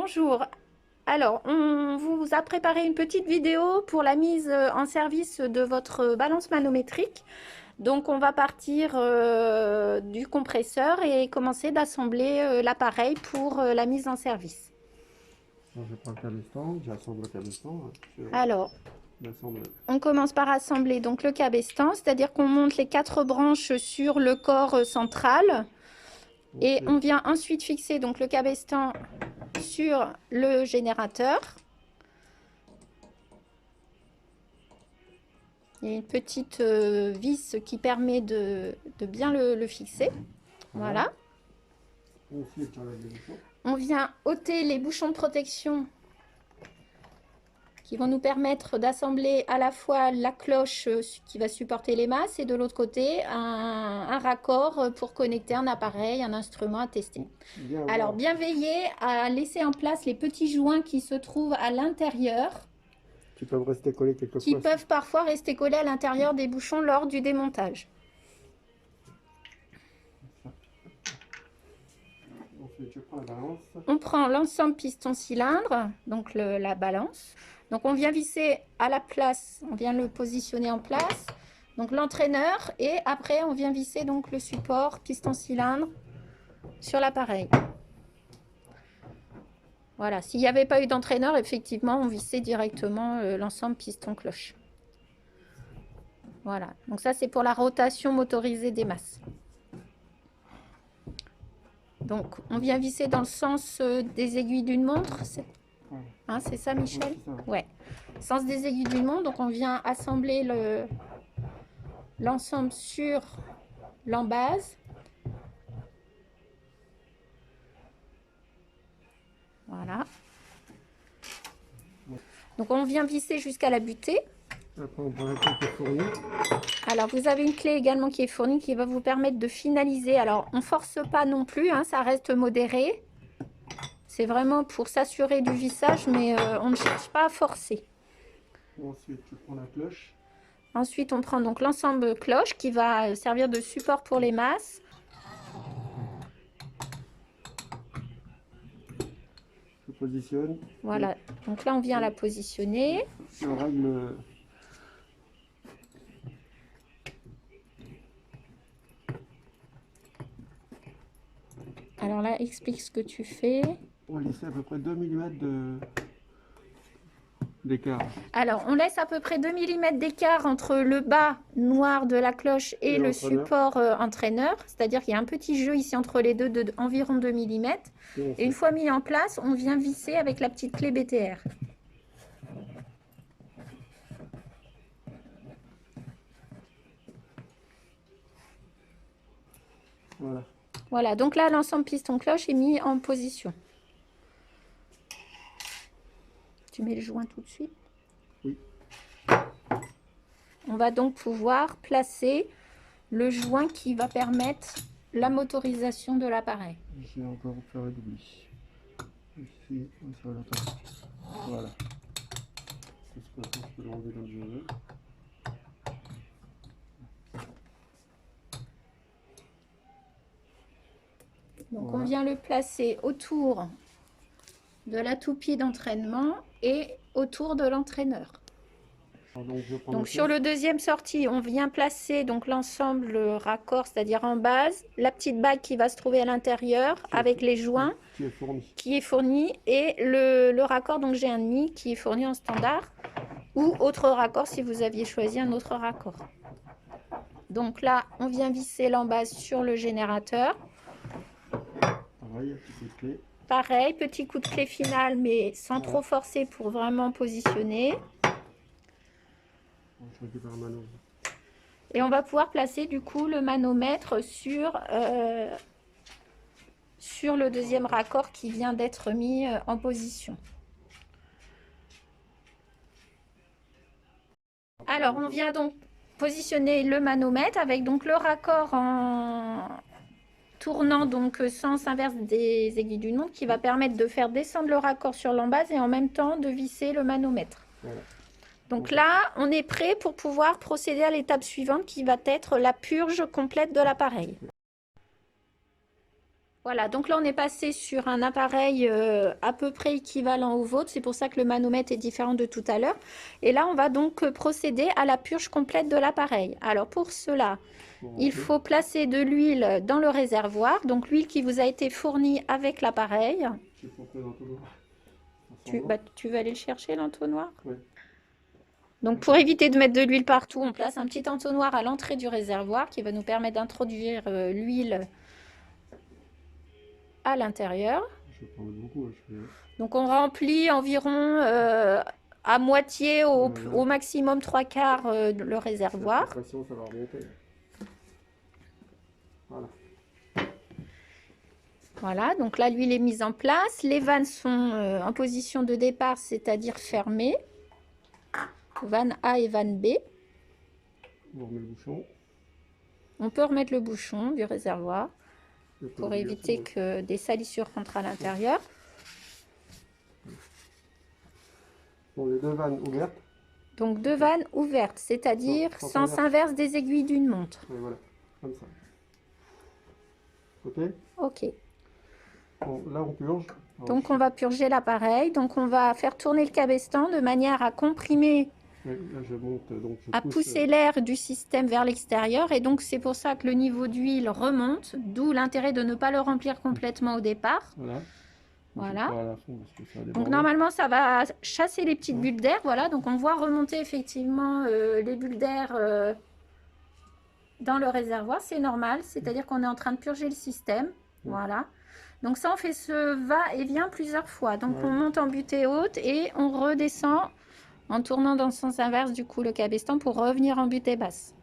Bonjour. Alors, on vous a préparé une petite vidéo pour la mise en service de votre balance manométrique. Donc, on va partir du compresseur et commencer d'assembler l'appareil pour la mise en service. Alors, je prends le cabestan, j'assemble le cabestan sur Alors, l'assembleur. on commence par assembler donc le cabestan, c'est-à-dire qu'on monte les 4 branches sur le corps central. Et on vient ensuite fixer donc le cabestan sur le générateur. Il y a une petite vis qui permet de bien le fixer. Voilà. Ensuite, j'enlève les bouchons. On vient ôter les bouchons de protection qui vont nous permettre d'assembler à la fois la cloche qui va supporter les masses et de l'autre côté un raccord pour connecter un appareil, un instrument à tester. Alors bien veiller à laisser en place les petits joints qui se trouvent à l'intérieur. Qui peuvent rester collés quelquefois. Qui peuvent parfois rester collés à l'intérieur des bouchons lors du démontage. Ensuite, je prends la balance. On prend l'ensemble piston-cylindre, donc la balance. Donc on vient visser à la place, on vient le positionner en place. Donc l'entraîneur et après on vient visser donc le support piston-cylindre sur l'appareil. Voilà, s'il n'y avait pas eu d'entraîneur, effectivement, on vissait directement l'ensemble piston-cloche. Voilà, donc ça c'est pour la rotation motorisée des masses. Donc on vient visser dans le sens des aiguilles d'une montre. Hein, c'est ça, Michel? Ouais. Sens des aiguilles d'une montre. Donc on vient assembler l'ensemble sur l'embase. Voilà. Donc on vient visser jusqu'à la butée. Après, on prend la clé qui est fournie. Alors vous avez une clé également qui est fournie qui va vous permettre de finaliser. Alors on ne force pas non plus, hein, ça reste modéré. C'est vraiment pour s'assurer du vissage, mais on ne cherche pas à forcer. Ensuite, je prends la cloche. Ensuite, on prend donc l'ensemble cloche qui va servir de support pour les masses. Je positionne. Voilà, donc là on vient la positionner. Je règle. Alors là, explique ce que tu fais. On va laisser à peu près 2 mm d'écart. Alors, on laisse à peu près 2 mm d'écart entre le bas noir de la cloche et le support entraîneur. C'est-à-dire qu'il y a un petit jeu ici entre les deux de environ 2 mm. Et une fois mis en place, on vient visser avec la petite clé BTR. Voilà. Voilà, donc là, l'ensemble piston-cloche est mis en position. Tu mets le joint tout de suite? Oui. On va donc pouvoir placer le joint qui va permettre la motorisation de l'appareil. J'ai encore fait un oubli. Ici, sur la table. Voilà. Je peux l'enlever comme je veux. Donc voilà. On vient le placer autour de la toupie d'entraînement et autour de l'entraîneur. Donc sur le deuxième sortie, on vient placer donc l'ensemble raccord, c'est-à-dire en base, la petite bague qui va se trouver à l'intérieur avec les joints qui est fourni et le raccord, donc j'ai un demi qui est fourni en standard ou autre raccord si vous aviez choisi un autre raccord. Donc là, on vient visser l'embase sur le générateur. Pareil, petit coup de clé final, mais sans trop forcer pour vraiment positionner. Et on va pouvoir placer du coup le manomètre sur le deuxième raccord qui vient d'être mis en position. Alors, on vient donc positionner le manomètre avec donc le raccord en tournant donc sens inverse des aiguilles d'une montre qui va permettre de faire descendre le raccord sur l'embase et en même temps de visser le manomètre. Voilà. Donc là, on est prêt pour pouvoir procéder à l'étape suivante qui va être la purge complète de l'appareil. Voilà, donc là on est passé sur un appareil à peu près équivalent au vôtre, c'est pour ça que le manomètre est différent de tout à l'heure. Et là on va donc procéder à la purge complète de l'appareil. Alors pour cela, il faut placer de l'huile dans le réservoir, donc l'huile qui vous a été fournie avec l'appareil. Tu vas aller le chercher, l'entonnoir? Oui. Donc pour éviter de mettre de l'huile partout, on place un petit entonnoir à l'entrée du réservoir qui va nous permettre d'introduire l'huile à l'intérieur. Donc on remplit environ à moitié au maximum 3/4 le réservoir. La pression, ça va remonter. Voilà. Voilà, donc là l'huile est mise en place. Les vannes sont en position de départ, c'est-à-dire fermées. Vanne A et vanne B. On remet le bouchon. On peut remettre le bouchon du réservoir pour éviter que des salissures rentrent à l'intérieur. Bon, les deux vannes ouvertes. Donc deux vannes ouvertes, c'est-à-dire sens inverse des aiguilles d'une montre. Oui, voilà, comme ça. Ok? Ok. Bon, là on purge. Donc on va purger l'appareil. Donc on va faire tourner le cabestan de manière à comprimer, oui, là je monte, donc à pousser l'air du système vers l'extérieur. Et donc c'est pour ça que le niveau d'huile remonte, d'où l'intérêt de ne pas le remplir complètement au départ. Voilà. Voilà. Pas à la fond parce que ça Donc normalement ça va chasser les petites bulles d'air. Voilà, donc on voit remonter effectivement les bulles d'air dans le réservoir. C'est normal, c'est-à-dire qu'on est en train de purger le système. Voilà. Donc ça, on fait ce va-et-vient plusieurs fois. Donc on monte en butée haute et on redescend en tournant dans le sens inverse du coup le cabestan pour revenir en butée basse.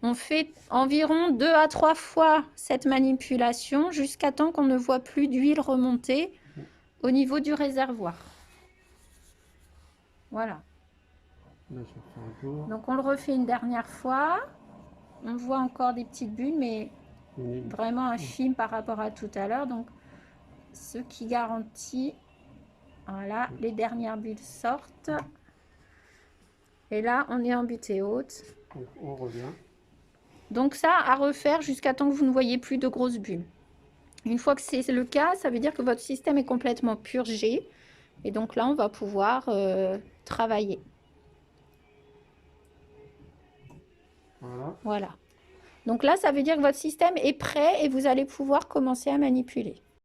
On fait environ 2 à 3 fois cette manipulation jusqu'à temps qu'on ne voit plus d'huile remonter au niveau du réservoir. Voilà. Là, je fais un tour. Donc on le refait une dernière fois. On voit encore des petites bulles, mais vraiment infime par rapport à tout à l'heure. Donc ce qui garantit, voilà, les dernières bulles sortent. Et là on est en butée haute. Donc on revient. Donc ça à refaire jusqu'à temps que vous ne voyez plus de grosses bulles. Une fois que c'est le cas, ça veut dire que votre système est complètement purgé. Et donc là on va pouvoir travailler. Voilà. Donc là ça veut dire que votre système est prêt et vous allez pouvoir commencer à manipuler.